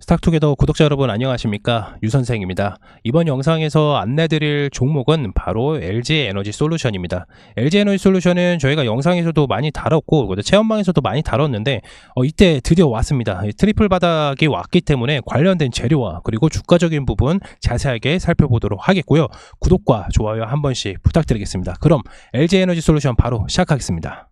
스탁투게더 구독자 여러분 안녕하십니까, 유선생입니다. 이번 영상에서 안내드릴 종목은 바로 LG에너지솔루션입니다. LG에너지솔루션은 저희가 영상에서도 많이 다뤘고 체험방에서도 많이 다뤘는데 이때 드디어 왔습니다. 트리플 바닥이 왔기 때문에 관련된 재료와 그리고 주가적인 부분 자세하게 살펴보도록 하겠고요. 구독과 좋아요 한 번씩 부탁드리겠습니다. 그럼 LG에너지솔루션 바로 시작하겠습니다.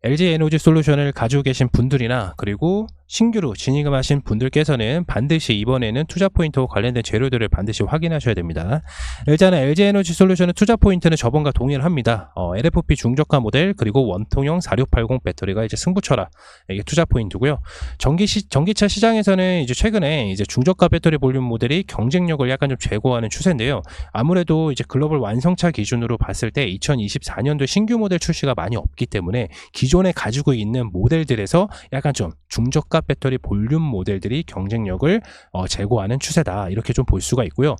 LG에너지솔루션을 가지고 계신 분들이나 그리고 신규로 진입하신 분들께서는 반드시 이번에는 투자 포인트와 관련된 재료들을 반드시 확인하셔야 됩니다. 일단은 LG에너지솔루션의 투자 포인트는 저번과 동일합니다. LFP 중저가 모델 그리고 원통형 4680 배터리가 이제 승부처라 이게 투자 포인트고요. 전기차 시장에서는 이제 최근에 이제 중저가 배터리 볼륨 모델이 경쟁력을 약간 좀 제고하는 추세인데요. 아무래도 이제 글로벌 완성차 기준으로 봤을 때 2024년도 신규 모델 출시가 많이 없기 때문에 기존에 가지고 있는 모델들에서 약간 좀 중저가 배터리 볼륨 모델들이 경쟁력을 제고하는 추세다, 이렇게 좀 볼 수가 있고요.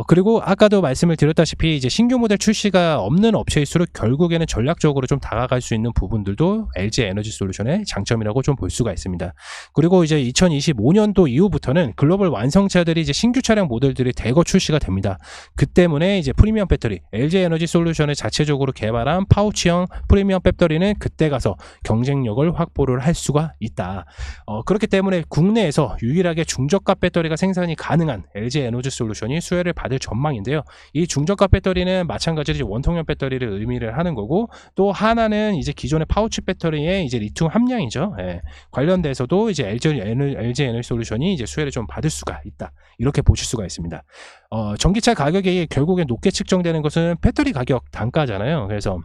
그리고 아까도 말씀을 드렸다시피 이제 신규 모델 출시가 없는 업체일수록 결국에는 전략적으로 좀 다가갈 수 있는 부분들도 LG에너지솔루션의 장점이라고 좀 볼 수가 있습니다. 그리고 이제 2025년도 이후부터는 글로벌 완성차들이 이제 신규 차량 모델들이 대거 출시가 됩니다. 그 때문에 이제 프리미엄 배터리, LG에너지솔루션을 자체적으로 개발한 파우치형 프리미엄 배터리는 그때 가서 경쟁력을 확보를 할 수가 있다. 그렇기 때문에 국내에서 유일하게 중저가 배터리가 생산이 가능한 LG에너지솔루션이 수혜를 받을 전망인데요. 이 중저가 배터리는 마찬가지로 원통형 배터리를 의미를 하는 거고, 또 하나는 이제 기존의 파우치 배터리의 이제 리튬 함량이죠. 관련돼서도 이제 LG에너지솔루션이 이제 수혜를 좀 받을 수가 있다, 이렇게 보실 수가 있습니다. 전기차 가격이 결국에 높게 측정되는 것은 배터리 가격 단가잖아요. 그래서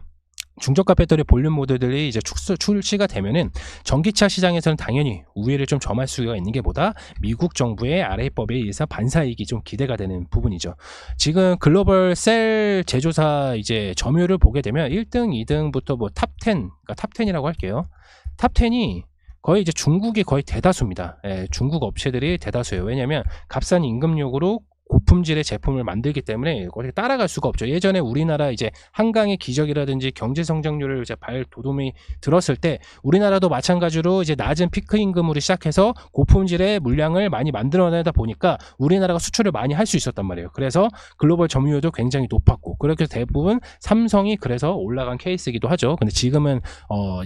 중저가 배터리 볼륨 모델들이 이제 출시가 되면은 전기차 시장에서는 당연히 우위를 좀 점할 수가 있는 게 보다 미국 정부의 RA법에 의해서 반사이익이 좀 기대가 되는 부분이죠. 지금 글로벌 셀 제조사 이제 점유율을 보게 되면 1등, 2등부터 뭐 탑 10, 그러니까 탑 10이라고 할게요. 탑 10이 거의 이제 중국이 거의 대다수입니다. 중국 업체들이 대다수예요. 왜냐하면 값싼 임금력으로 고품질의 제품을 만들기 때문에 어떻게 따라갈 수가 없죠. 예전에 우리나라 이제 한강의 기적이라든지 경제 성장률을 이제 발돋움이 들었을 때 우리나라도 마찬가지로 이제 낮은 피크 임금으로 시작해서 고품질의 물량을 많이 만들어내다 보니까 우리나라가 수출을 많이 할 수 있었단 말이에요. 그래서 글로벌 점유율도 굉장히 높았고, 그렇게 대부분 삼성이 그래서 올라간 케이스이기도 하죠. 근데 지금은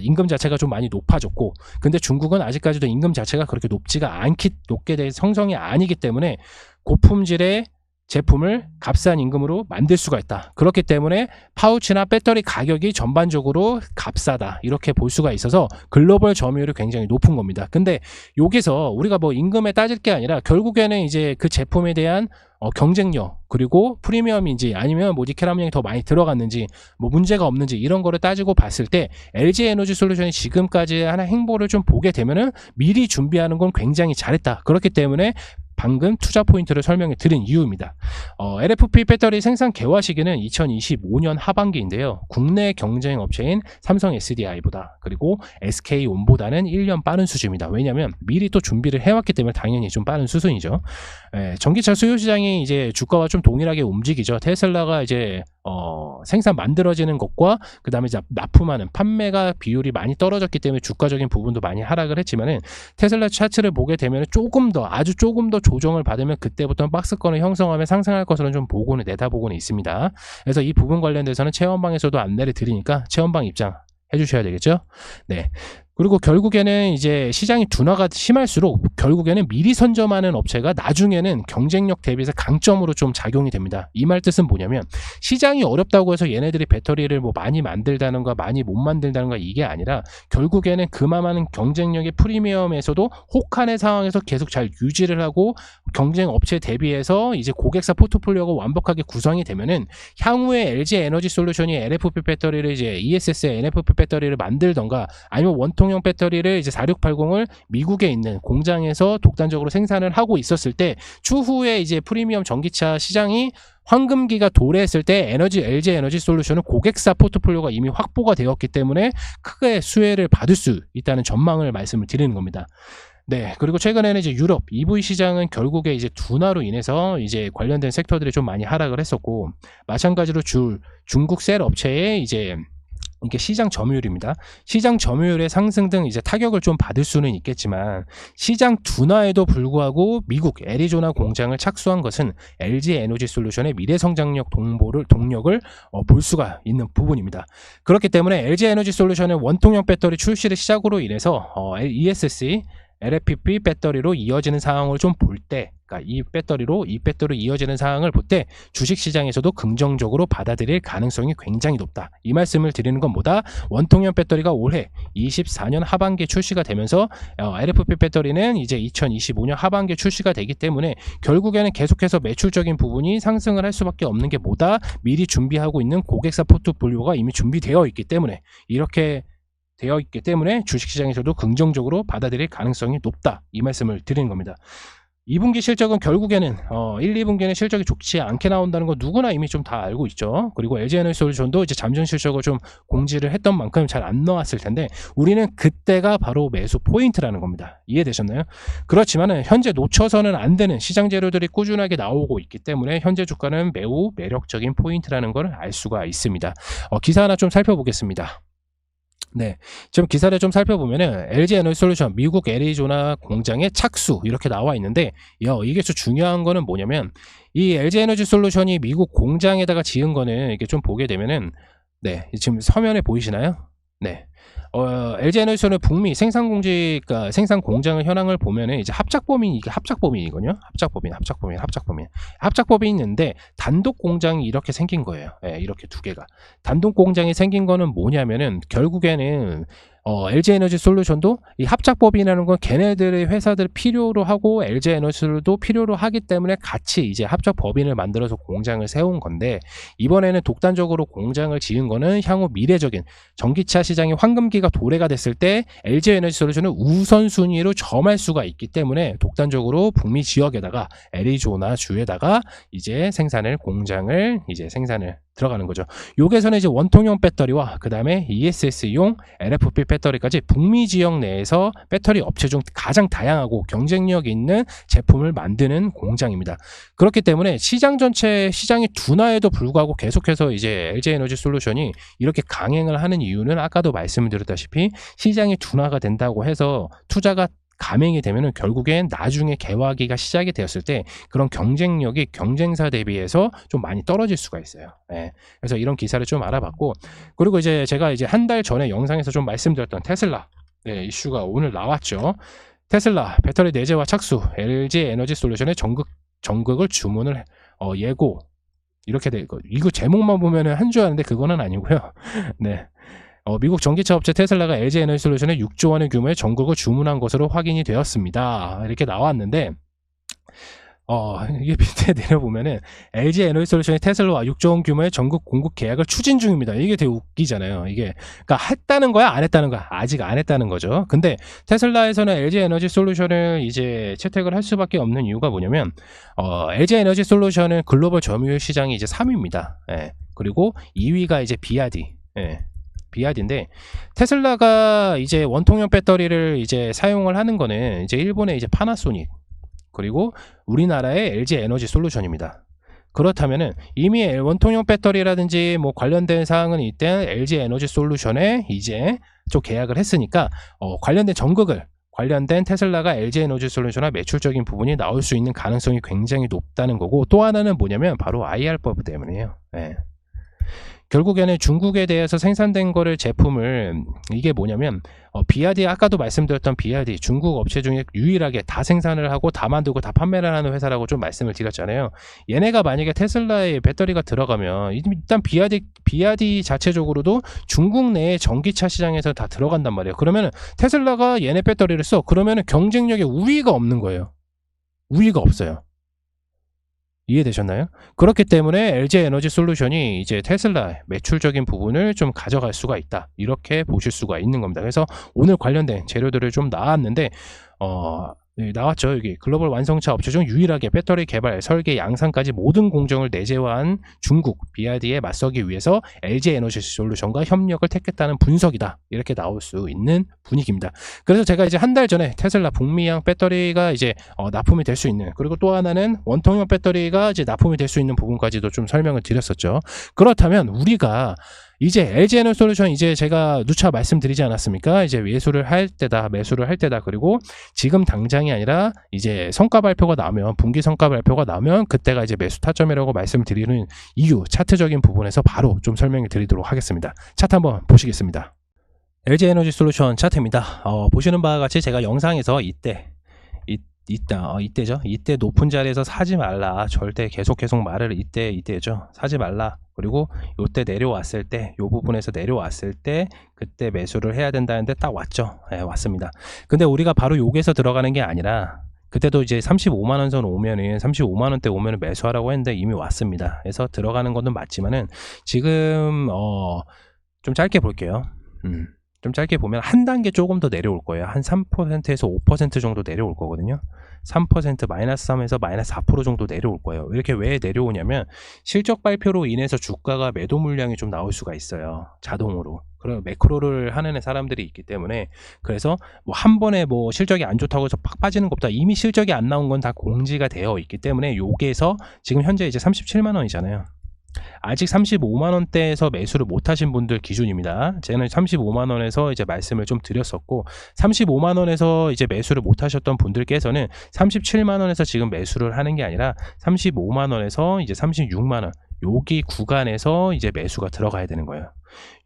임금 자체가 좀 많이 높아졌고, 근데 중국은 아직까지도 임금 자체가 그렇게 높게 될 성성이 아니기 때문에 고품질의 제품을 값싼 임금으로 만들 수가 있다. 그렇기 때문에 파우치나 배터리 가격이 전반적으로 값싸다, 이렇게 볼 수가 있어서 글로벌 점유율이 굉장히 높은 겁니다. 근데 여기서 우리가 뭐 임금에 따질 게 아니라 결국에는 이제 그 제품에 대한 경쟁력, 그리고 프리미엄인지 아니면 뭐 니켈 함량이 더 많이 들어갔는지 뭐 문제가 없는지, 이런 거를 따지고 봤을 때 LG에너지솔루션이 지금까지 하는 행보를 좀 보게 되면은 미리 준비하는 건 굉장히 잘했다. 그렇기 때문에 방금 투자 포인트를 설명해 드린 이유입니다. LFP 배터리 생산 개화 시기는 2025년 하반기인데요. 국내 경쟁 업체인 삼성 SDI보다 그리고 SK온보다는 1년 빠른 수준입니다. 왜냐하면 미리 또 준비를 해왔기 때문에 당연히 좀 빠른 수준이죠. 전기차 수요 시장이 이제 주가와 좀 동일하게 움직이죠. 테슬라가 이제 생산 만들어지는 것과 그 다음에 납품하는 판매가 비율이 많이 떨어졌기 때문에 주가적인 부분도 많이 하락을 했지만은, 테슬라 차트를 보게 되면 아주 조금 더 조정을 받으면 그때부터 박스권을 형성하며 상승할 것으로 좀 내다보고는 있습니다. 그래서 이 부분 관련돼서는 체험방에서도 안내를 드리니까 체험방 입장 해주셔야 되겠죠. 네. 그리고 결국에는 이제 시장이 둔화가 심할수록 결국에는 미리 선점하는 업체가 나중에는 경쟁력 대비해서 강점으로 좀 작용이 됩니다. 이 말 뜻은 뭐냐면, 시장이 어렵다고 해서 얘네들이 배터리를 뭐 많이 만들다는가 많이 못 만들다는가 이게 아니라, 결국에는 그만한 경쟁력의 프리미엄에서도 혹한의 상황에서 계속 잘 유지를 하고 경쟁 업체 대비해서 이제 고객사 포트폴리오가 완벽하게 구성이 되면은 향후에 LG에너지솔루션이 LFP 배터리를 이제 ESS의 NFP 배터리를 만들던가 아니면 원통형 배터리를 이제 4680을 미국에 있는 공장에서 독단적으로 생산을 하고 있었을 때, 추후에 이제 프리미엄 전기차 시장이 황금기가 도래했을 때 LG에너지솔루션은 고객사 포트폴리오가 이미 확보가 되었기 때문에 크게 수혜를 받을 수 있다는 전망을 말씀을 드리는 겁니다. 네, 그리고 최근에는 이제 유럽 EV 시장은 결국에 이제 둔화로 인해서 이제 관련된 섹터들이 좀 많이 하락을 했었고, 마찬가지로 중국 셀 업체의 이제 이게 시장 점유율입니다. 시장 점유율의 상승 등 이제 타격을 좀 받을 수는 있겠지만 시장 둔화에도 불구하고 미국 애리조나 공장을 착수한 것은 LG 에너지 솔루션의 미래 성장력 동력을 볼 수가 있는 부분입니다. 그렇기 때문에 LG 에너지 솔루션은 원통형 배터리 출시를 시작으로 인해서 ESC LFP 배터리로 이어지는 상황을 좀 볼 때, 그러니까 이 배터리로 이어지는 상황을 볼 때 주식시장에서도 긍정적으로 받아들일 가능성이 굉장히 높다. 이 말씀을 드리는 건 뭐다? 원통형 배터리가 올해 24년 하반기에 출시가 되면서 LFP 배터리는 이제 2025년 하반기에 출시가 되기 때문에 결국에는 계속해서 매출적인 부분이 상승을 할 수밖에 없는 게 뭐다? 미리 준비하고 있는 고객사 포트폴리오가 이미 준비되어 있기 때문에 이렇게 되어 있기 때문에 주식시장에서도 긍정적으로 받아들일 가능성이 높다. 이 말씀을 드리는 겁니다. 2분기 실적은 결국에는 1, 2분기에는 실적이 좋지 않게 나온다는 거 누구나 이미 좀 다 알고 있죠. 그리고 LG에너지솔루션도 이제 잠정 실적을 좀 공지를 했던 만큼 잘 안 나왔을 텐데 우리는 그때가 바로 매수 포인트라는 겁니다. 이해되셨나요? 그렇지만은 현재 놓쳐서는 안 되는 시장 재료들이 꾸준하게 나오고 있기 때문에 현재 주가는 매우 매력적인 포인트라는 걸 알 수가 있습니다. 기사 하나 좀 살펴보겠습니다. 네, 지금 기사를 좀 살펴보면은 LG 에너지 솔루션 미국 애리조나 공장의 착수 이렇게 나와 있는데 이게 좀 중요한 거는 뭐냐면 이 LG 에너지 솔루션이 미국 공장에다가 지은 거는 이렇게 좀 보게 되면은 네, 지금 화면에 보이시나요? 네. LG 에너지솔루션은 북미 생산 공장을 현황을 보면은 이제 합작법인이거든요. 합작법인이 있는데 단독 공장이 이렇게 생긴 거예요. 네, 이렇게 두 개가. 단독 공장이 생긴 거는 뭐냐면은 결국에는 LG 에너지 솔루션도 이 합작법인이라는 건 걔네들의 회사들 필요로 하고 LG 에너지도 필요로 하기 때문에 같이 이제 합작법인을 만들어서 공장을 세운 건데 이번에는 독단적으로 공장을 지은 거는 향후 미래적인 전기차 시장의 황금기가 도래가 됐을 때 LG 에너지 솔루션은 우선순위로 점할 수가 있기 때문에 독단적으로 북미 지역에다가 애리조나 주에다가 이제 공장을 들어가는 거죠. 여기서는 이제 원통형 배터리와 그 다음에 ESS용 LFP 배터리까지 북미 지역 내에서 배터리 업체 중 가장 다양하고 경쟁력 있는 제품을 만드는 공장입니다. 그렇기 때문에 시장이 둔화에도 불구하고 계속해서 이제 LG 에너지 솔루션이 이렇게 강행을 하는 이유는 아까도 말씀드렸다시피 시장이 둔화가 된다고 해서 투자가 감행이 되면은 결국엔 나중에 개화기가 시작이 되었을 때 그런 경쟁력이 경쟁사 대비해서 좀 많이 떨어질 수가 있어요. 네. 그래서 이런 기사를 좀 알아봤고 그리고 이제 제가 이제 한 달 전에 영상에서 좀 말씀드렸던 테슬라 이슈가 오늘 나왔죠. 테슬라 배터리 내재화 착수 LG 에너지 솔루션의 전극을 주문을 예고 이렇게 돼 있고 이거 제목만 보면은 한 줄 아는데 그거는 아니고요. 네. 미국 전기차 업체 테슬라가 LG 에너지 솔루션에 6조 원의 규모의 전극을 주문한 것으로 확인이 되었습니다. 이렇게 나왔는데 이게 밑에 내려보면은 LG 에너지 솔루션이 테슬라와 6조 원 규모의 전극 공급 계약을 추진 중입니다. 이게 되게 웃기잖아요. 이게 그러니까 했다는 거야, 안 했다는 거야? 아직 안 했다는 거죠. 근데 테슬라에서는 LG 에너지 솔루션을 이제 채택을 할 수밖에 없는 이유가 뭐냐면 LG 에너지 솔루션은 글로벌 점유율 시장이 이제 3위입니다. 예. 그리고 2위가 이제 비아디. 예. 비아디인데 테슬라가 이제 원통형 배터리를 이제 사용을 하는 거는 이제 일본의 이제 파나소닉 그리고 우리나라의 LG 에너지 솔루션입니다. 그렇다면은 이미 원통형 배터리라든지 뭐 관련된 사항은 이때 LG 에너지 솔루션에 이제 좀 계약을 했으니까 관련된 전극을 관련된 테슬라가 LG 에너지 솔루션과 매출적인 부분이 나올 수 있는 가능성이 굉장히 높다는 거고 또 하나는 뭐냐면 바로 IR법 때문이에요. 네. 결국에는 중국에 대해서 생산된 거를 제품을 이게 뭐냐면 비아디 아까도 말씀드렸던 비아디 중국 업체 중에 유일하게 다 생산을 하고 다 만들고 다 판매를 하는 회사라고 좀 말씀을 드렸잖아요. 얘네가 만약에 테슬라에 배터리가 들어가면 일단 비아디 자체적으로도 중국 내의 전기차 시장에서 다 들어간단 말이에요. 그러면 테슬라가 얘네 배터리를 써 그러면 경쟁력에 우위가 없는 거예요. 우위가 없어요. 이해되셨나요? 그렇기 때문에 LG 에너지 솔루션이 이제 테슬라의 매출적인 부분을 좀 가져갈 수가 있다. 이렇게 보실 수가 있는 겁니다. 그래서 오늘 관련된 재료들을 좀 나왔는데 나왔죠. 여기 글로벌 완성차 업체 중 유일하게 배터리 개발, 설계, 양산까지 모든 공정을 내재화한 중국 비아디에 맞서기 위해서 LG 에너지 솔루션과 협력을 택했다는 분석이다. 이렇게 나올 수 있는 분위기입니다. 그래서 제가 이제 한 달 전에 테슬라 북미향 배터리가 이제 납품이 될 수 있는 그리고 또 하나는 원통형 배터리가 이제 납품이 될 수 있는 부분까지도 좀 설명을 드렸었죠. 그렇다면 우리가 이제 LG에너지솔루션 이제 제가 누차 말씀드리지 않았습니까? 이제 매수를 할 때다. 그리고 지금 당장이 아니라 이제 성과 발표가 나면, 분기 성과 발표가 나면 그때가 이제 매수 타점이라고 말씀을 드리는 이유, 차트적인 부분에서 바로 좀 설명을 드리도록 하겠습니다. 차트 한번 보시겠습니다. LG에너지솔루션 차트입니다. 보시는 바와 같이 제가 영상에서 이때 높은 자리에서 사지 말라. 절대 계속 말을 이때죠. 사지 말라. 그리고 요때 내려왔을 때, 요 부분에서 내려왔을 때 그때 매수를 해야 된다는데 딱 왔죠. 네, 왔습니다. 근데 우리가 바로 여기서 들어가는 게 아니라 그때도 이제 35만원 선 오면은 35만원대 오면은 매수하라고 했는데 이미 왔습니다. 그래서 들어가는 것은 맞지만은 지금 좀 짧게 볼게요. 좀 짧게 보면 한 단계 조금 더 내려올 거예요. 한 3%에서 5% 정도 내려올 거거든요. 3% 마이너스 3에서 마이너스 4% 정도 내려올 거예요. 이렇게 왜 내려오냐면 실적 발표로 인해서 주가가 매도 물량이 좀 나올 수가 있어요. 자동으로. 그런 매크로를 하는 사람들이 있기 때문에, 그래서 뭐 한 번에 뭐 실적이 안 좋다고 해서 팍 빠지는 것보다 이미 실적이 안 나온 건 다 공지가 되어 있기 때문에 요게에서 지금 현재 이제 37만 원이잖아요. 아직 35만원대에서 매수를 못하신 분들 기준입니다. 저는 35만원에서 이제 말씀을 좀 드렸었고, 35만원에서 이제 매수를 못하셨던 분들께서는 37만원에서 지금 매수를 하는 게 아니라 35만원에서 이제 36만원 여기 구간에서 이제 매수가 들어가야 되는 거예요.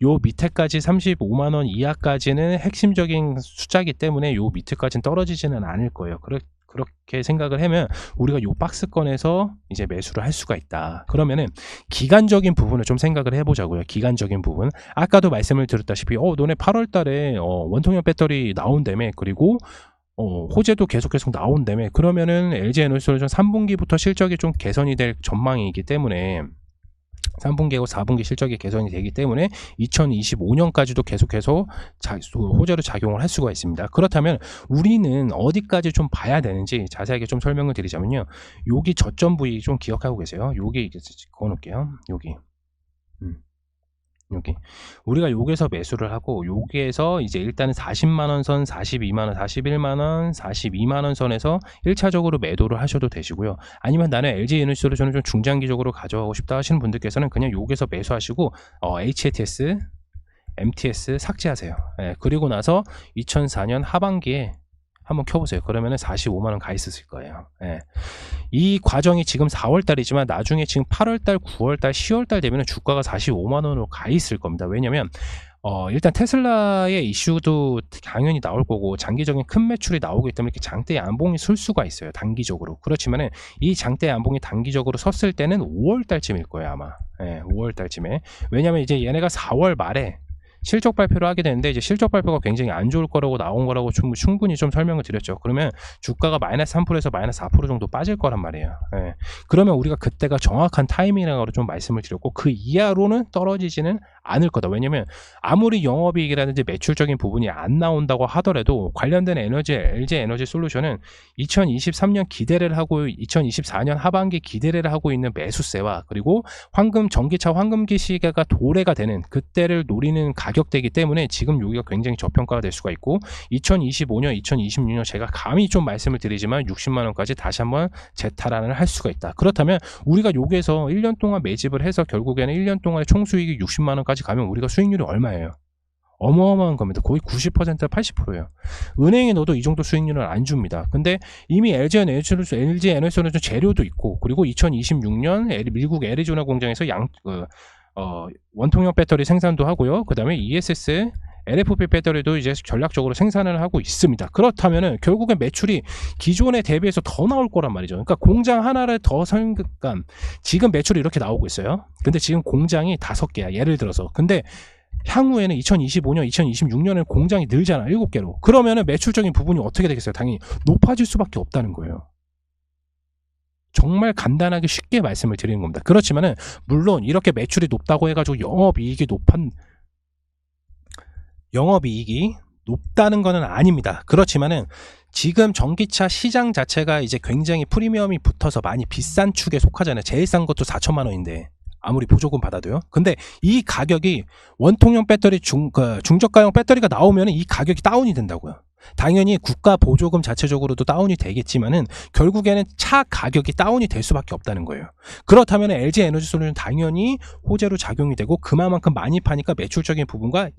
요 밑에까지 35만원 이하까지는 핵심적인 숫자이기 때문에 요 밑에까지는 떨어지지는 않을 거예요. 그렇게 생각을 하면 우리가 요 박스권에서 이제 매수를 할 수가 있다. 그러면은 기간적인 부분을 좀 생각을 해보자고요. 기간적인 부분. 아까도 말씀을 드렸다시피 너네 8월 달에 원통형 배터리 나온다며, 그리고 호재도 계속 나온다며. 그러면은 LG에너지솔루션 3분기부터 실적이 좀 개선이 될 전망이기 때문에, 3분기하고 4분기 실적이 개선이 되기 때문에 2025년까지도 계속해서 호재로 작용을 할 수가 있습니다. 그렇다면 우리는 어디까지 좀 봐야 되는지 자세하게 좀 설명을 드리자면요. 여기 저점 부위 좀 기억하고 계세요. 여기 그어놓을게요. 여기 우리가 여기서 매수를 하고, 여기에서 이제 일단은 40만원 선, 42만원, 41만원, 42만원 선에서 1차적으로 매도를 하셔도 되시고요. 아니면 나는 LG에너지솔루션을 좀 중장기적으로 가져가고 싶다 하시는 분들께서는 그냥 여기서 매수하시고 HATS, MTS 삭제하세요. 그리고 나서 2004년 하반기에 한번 켜보세요. 그러면은 45만원 가 있으실 거예요. 이 과정이 지금 4월달이지만 나중에 지금 8월달, 9월달, 10월달 되면 주가가 45만원으로 가 있을 겁니다. 왜냐면 일단 테슬라의 이슈도 당연히 나올 거고, 장기적인 큰 매출이 나오기 때문에 이렇게 장대 양봉이 설 수가 있어요. 단기적으로. 그렇지만은 이 장대 양봉이 단기적으로 섰을 때는 5월달쯤일 거예요, 아마. 5월달쯤에. 왜냐면 이제 얘네가 4월 말에 실적 발표를 하게 되는데, 이제 실적 발표가 굉장히 안 좋을 거라고 나온 거라고 충분히 좀 설명을 드렸죠. 그러면 주가가 마이너스 3%에서 마이너스 4% 정도 빠질 거란 말이에요. 그러면 우리가 그때가 정확한 타이밍이라고 좀 말씀을 드렸고, 그 이하로는 떨어지지는 않을 거다. 왜냐면 아무리 영업이익이라든지 매출적인 부분이 안 나온다고 하더라도 관련된 LG에너지솔루션은 2023년 기대를 하고 2024년 하반기 기대를 하고 있는 매수세와, 그리고 전기차 황금기 시기가 도래가 되는 그때를 노리는 가격대이기 때문에 지금 여기가 굉장히 저평가가 될 수가 있고, 2025년, 2026년 제가 감히 좀 말씀을 드리지만 60만원까지 다시 한번 재탈환을 할 수가 있다. 그렇다면 우리가 여기에서 1년 동안 매집을 해서 결국에는 1년 동안의 총수익이 60만원까지 가면 우리가 수익률이 얼마예요? 어마어마한 겁니다. 거의 90%, 80%예요. 은행에 넣어도 이 정도 수익률은 안 줍니다. 근데 이미 LG에너지솔루션 재료도 있고, 그리고 2026년 미국 애리조나 공장에서 원통형 배터리 생산도 하고요. 그 다음에 ESS, LFP 배터리도 이제 전략적으로 생산을 하고 있습니다. 그렇다면은 결국엔 매출이 기존에 대비해서 더 나올 거란 말이죠. 그러니까 공장 하나를 더 설득감, 지금 매출이 이렇게 나오고 있어요. 근데 지금 공장이 5개야. 예를 들어서. 근데 향후에는 2025년, 2026년에 공장이 늘잖아. 7개로. 그러면은 매출적인 부분이 어떻게 되겠어요? 당연히 높아질 수밖에 없다는 거예요. 정말 간단하게 쉽게 말씀을 드리는 겁니다. 그렇지만은 물론 이렇게 매출이 높다고 해가지고 영업이익이 높다는 것은 아닙니다. 그렇지만은 지금 전기차 시장 자체가 이제 굉장히 프리미엄이 붙어서 많이 비싼 축에 속하잖아요. 제일 싼 것도 4천만 원인데 아무리 보조금 받아도요. 근데 이 가격이 원통형 배터리 중저가형 배터리가 나오면 이 가격이 다운이 된다고요. 당연히 국가 보조금 자체적으로도 다운이 되겠지만은 결국에는 차 가격이 다운이 될 수밖에 없다는 거예요. 그렇다면 LG 에너지 솔루션 당연히 호재로 작용이 되고 그만큼 많이 파니까 매출적인 부분과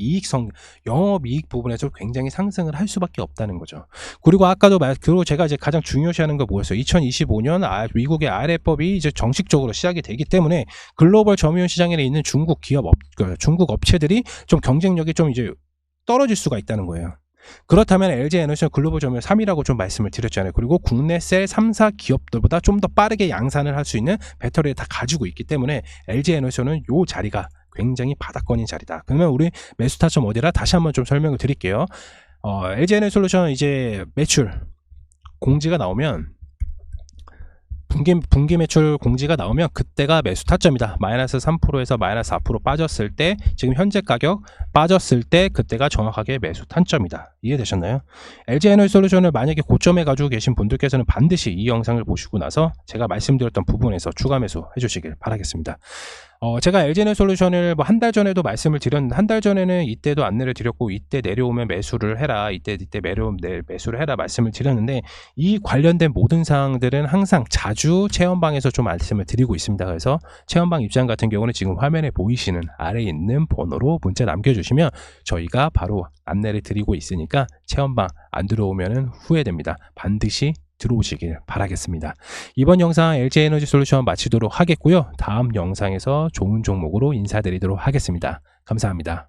영업이익 부분에서 굉장히 상승을 할 수밖에 없다는 거죠. 그리고 그리고 제가 이제 가장 중요시하는 거 뭐였어요? 2025년 미국의 RF법이 이제 정식적으로 시작이 되기 때문에 글로벌 점유율 시장에 있는 중국 업체들이 좀 경쟁력이 좀 이제 떨어질 수가 있다는 거예요. 그렇다면 LG 에너지는 글로벌 점유율 3위라고 좀 말씀을 드렸잖아요. 그리고 국내 셀 3사 기업들보다 좀 더 빠르게 양산을 할 수 있는 배터리를 다 가지고 있기 때문에 LG 에너지는 요 자리가 굉장히 바닥권인 자리다. 그러면 우리 매수 타점 어디라 다시 한번 좀 설명을 드릴게요. LG 에너지 솔루션 이제 매출 공지가 나오면 분기 매출 공지가 나오면 그때가 매수 타점이다. 마이너스 3%에서 마이너스 4% 빠졌을 때 지금 현재 가격 빠졌을 때 그때가 정확하게 매수 타점이다. 이해되셨나요? LG 에너지 솔루션을 만약에 고점에 가지고 계신 분들께서는 반드시 이 영상을 보시고 나서 제가 말씀드렸던 부분에서 추가 매수 해주시길 바라겠습니다. 제가 LG 에너지 솔루션을 뭐 한 달 전에도 말씀을 드렸는데 한 달 전에는 이때도 안내를 드렸고 이때 내려오면 매수를 해라 이때 매수를 해라 말씀을 드렸는데 이 관련된 모든 사항들은 항상 자주 체험방에서 좀 말씀을 드리고 있습니다. 그래서 체험방 입장 같은 경우는 지금 화면에 보이시는 아래에 있는 번호로 문자 남겨주시면 저희가 바로 안내를 드리고 있으니까 체험방 안 들어오면 후회됩니다. 반드시 들어오시길 바라겠습니다. 이번 영상 LG 에너지 솔루션 마치도록 하겠고요. 다음 영상에서 좋은 종목으로 인사드리도록 하겠습니다. 감사합니다.